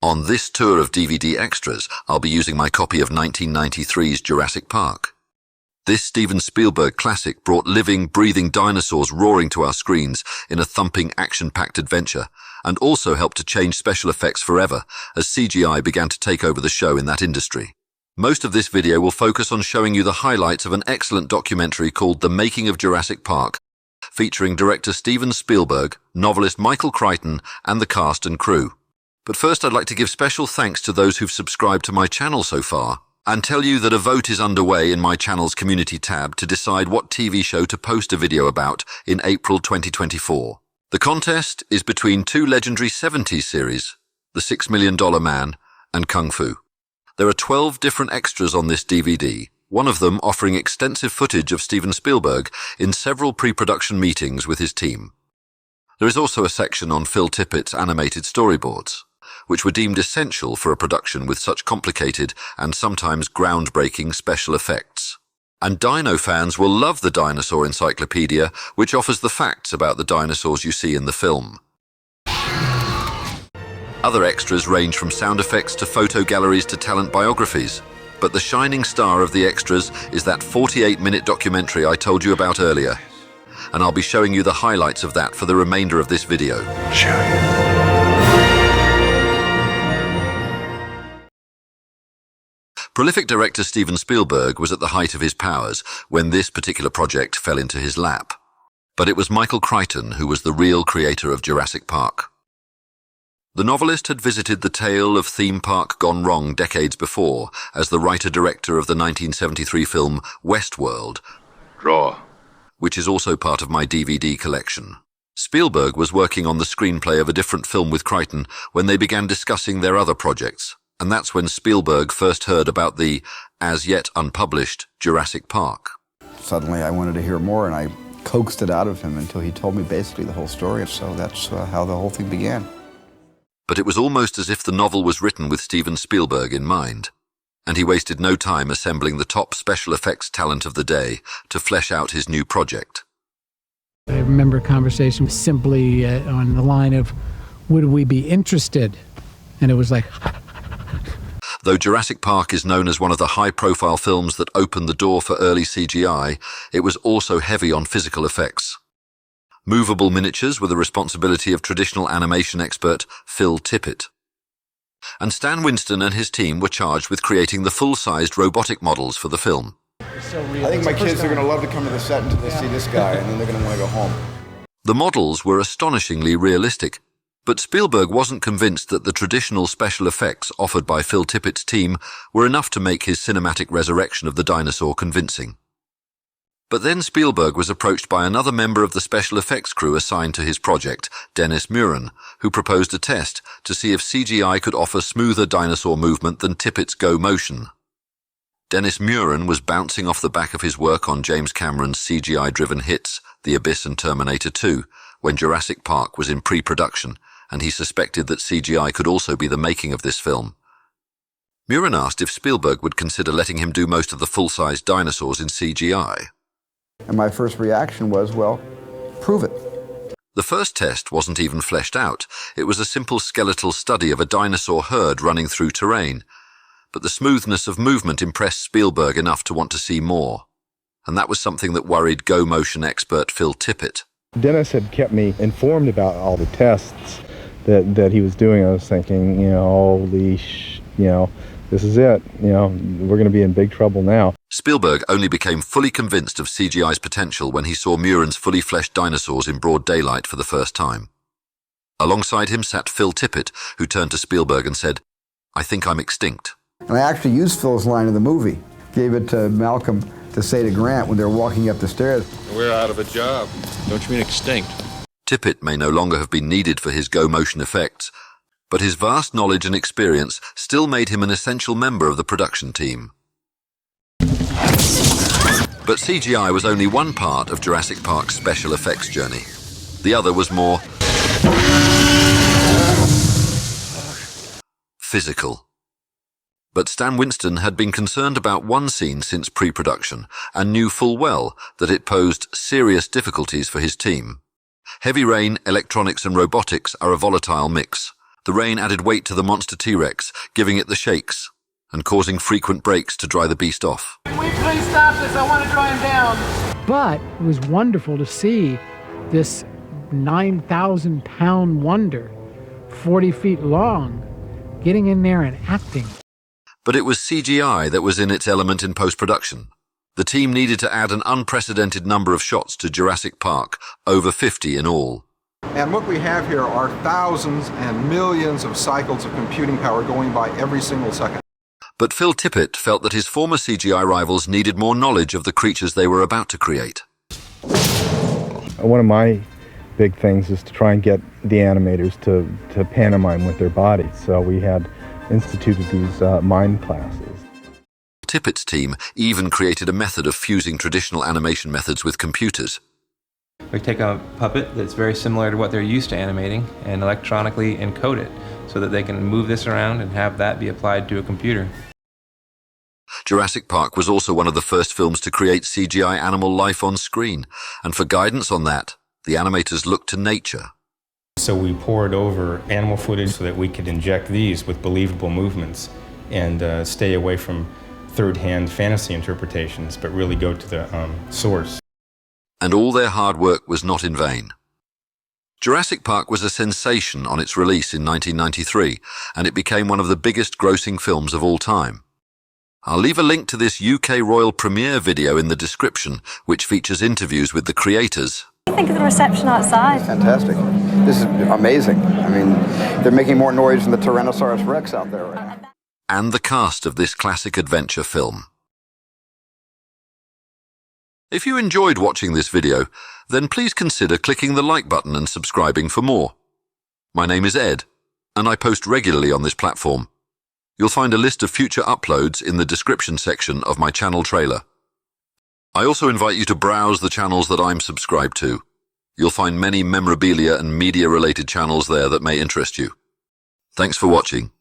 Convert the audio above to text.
On this tour of DVD extras, I'll be using my copy of 1993's Jurassic Park. This Steven Spielberg classic brought living, breathing dinosaurs roaring to our screens in a thumping, action-packed adventure, and also helped to change special effects forever as CGI began to take over the show in that industry. Most of this video will focus on showing you the highlights of an excellent documentary called The Making of Jurassic Park, featuring director Steven Spielberg, novelist Michael Crichton, and the cast and crew. But first, I'd like to give special thanks to those who've subscribed to my channel so far, and tell you that a vote is underway in my channel's community tab to decide what TV show to post a video about in April 2024. The contest is between two legendary 70s series, The $6 Million Man and Kung Fu. There are 12 different extras on this DVD, one of them offering extensive footage of Steven Spielberg in several pre-production meetings with his team. There is also a section on Phil Tippett's animated storyboards, which were deemed essential for a production with such complicated and sometimes groundbreaking special effects. And dino fans will love the Dinosaur Encyclopedia, which offers the facts about the dinosaurs you see in the film. Other extras range from sound effects to photo galleries to talent biographies, but the shining star of the extras is that 48-minute documentary I told you about earlier, and I'll be showing you the highlights of that for the remainder of this video. Prolific director Steven Spielberg was at the height of his powers when this particular project fell into his lap. But it was Michael Crichton who was the real creator of Jurassic Park. The novelist had visited the tale of theme park gone wrong decades before as the writer-director of the 1973 film Westworld, which is also part of my DVD collection. Spielberg was working on the screenplay of a different film with Crichton when they began discussing their other projects. And that's when Spielberg first heard about the, as yet unpublished, Jurassic Park. Suddenly I wanted to hear more, and I coaxed it out of him until he told me basically the whole story, so that's how the whole thing began. But it was almost as if the novel was written with Steven Spielberg in mind, and he wasted no time assembling the top special effects talent of the day to flesh out his new project. I remember a conversation simply on the line of, would we be interested? And it was like... Though Jurassic Park is known as one of the high-profile films that opened the door for early CGI, it was also heavy on physical effects. Movable miniatures were the responsibility of traditional animation expert Phil Tippett. And Stan Winston and his team were charged with creating the full-sized robotic models for the film. I think my kids are going to love to come to the set until they see this guy, and then they're going to want to go home. The models were astonishingly realistic. But Spielberg wasn't convinced that the traditional special effects offered by Phil Tippett's team were enough to make his cinematic resurrection of the dinosaur convincing. But then Spielberg was approached by another member of the special effects crew assigned to his project, Dennis Muren, who proposed a test to see if CGI could offer smoother dinosaur movement than Tippett's Go Motion. Dennis Muren was bouncing off the back of his work on James Cameron's CGI-driven hits, The Abyss and Terminator 2, when Jurassic Park was in pre-production, and he suspected that CGI could also be the making of this film. Muren asked if Spielberg would consider letting him do most of the full-size dinosaurs in CGI. And my first reaction was, well, prove it. The first test wasn't even fleshed out. It was a simple skeletal study of a dinosaur herd running through terrain. But the smoothness of movement impressed Spielberg enough to want to see more. And that was something that worried Go Motion expert Phil Tippett. Dennis had kept me informed about all the tests that he was doing. I was thinking, holy this is it. We're going to be in big trouble now. Spielberg only became fully convinced of CGI's potential when he saw Muren's fully fleshed dinosaurs in broad daylight for the first time. Alongside him sat Phil Tippett, who turned to Spielberg and said, "I think I'm extinct." And I actually used Phil's line in the movie. Gave it to Malcolm to say to Grant when they were walking up the stairs. We're out of a job. Don't you mean extinct? Tippett may no longer have been needed for his Go Motion effects, but his vast knowledge and experience still made him an essential member of the production team. But CGI was only one part of Jurassic Park's special effects journey. The other was more physical. But Stan Winston had been concerned about one scene since pre-production and knew full well that it posed serious difficulties for his team. Heavy rain, electronics and robotics are a volatile mix, The rain added weight to the monster T-Rex, giving it the shakes and causing frequent breaks to dry the beast off. Can we please stop this? I want to dry him down. But it was wonderful to see this 9,000-pound wonder, 40 feet long, getting in there and acting. But it was CGI that was in its element in post-production. The team needed to add an unprecedented number of shots to Jurassic Park, over 50 in all. And what we have here are thousands and millions of cycles of computing power going by every single second. But Phil Tippett felt that his former CGI rivals needed more knowledge of the creatures they were about to create. One of my big things is to try and get the animators to pantomime with their bodies. So we had instituted these mime classes. Tippett's team even created a method of fusing traditional animation methods with computers. We take a puppet that's very similar to what they're used to animating and electronically encode it so that they can move this around and have that be applied to a computer. Jurassic Park was also one of the first films to create CGI animal life on screen, and for guidance on that, the animators looked to nature. So we poured over animal footage so that we could inject these with believable movements and stay away from third-hand fantasy interpretations, but really go to the source. And all their hard work was not in vain. Jurassic Park was a sensation on its release in 1993, and it became one of the biggest grossing films of all time. I'll leave a link to this UK Royal premiere video in the description, which features interviews with the creators. What do you think of the reception outside? Fantastic. This is amazing. I mean, they're making more noise than the Tyrannosaurus Rex out there right now. And the cast of this classic adventure film. If you enjoyed watching this video, then please consider clicking the like button and subscribing for more. My name is Ed, and I post regularly on this platform. You'll find a list of future uploads in the description section of my channel trailer. I also invite you to browse the channels that I'm subscribed to. You'll find many memorabilia and media-related channels there that may interest you. Thanks for watching.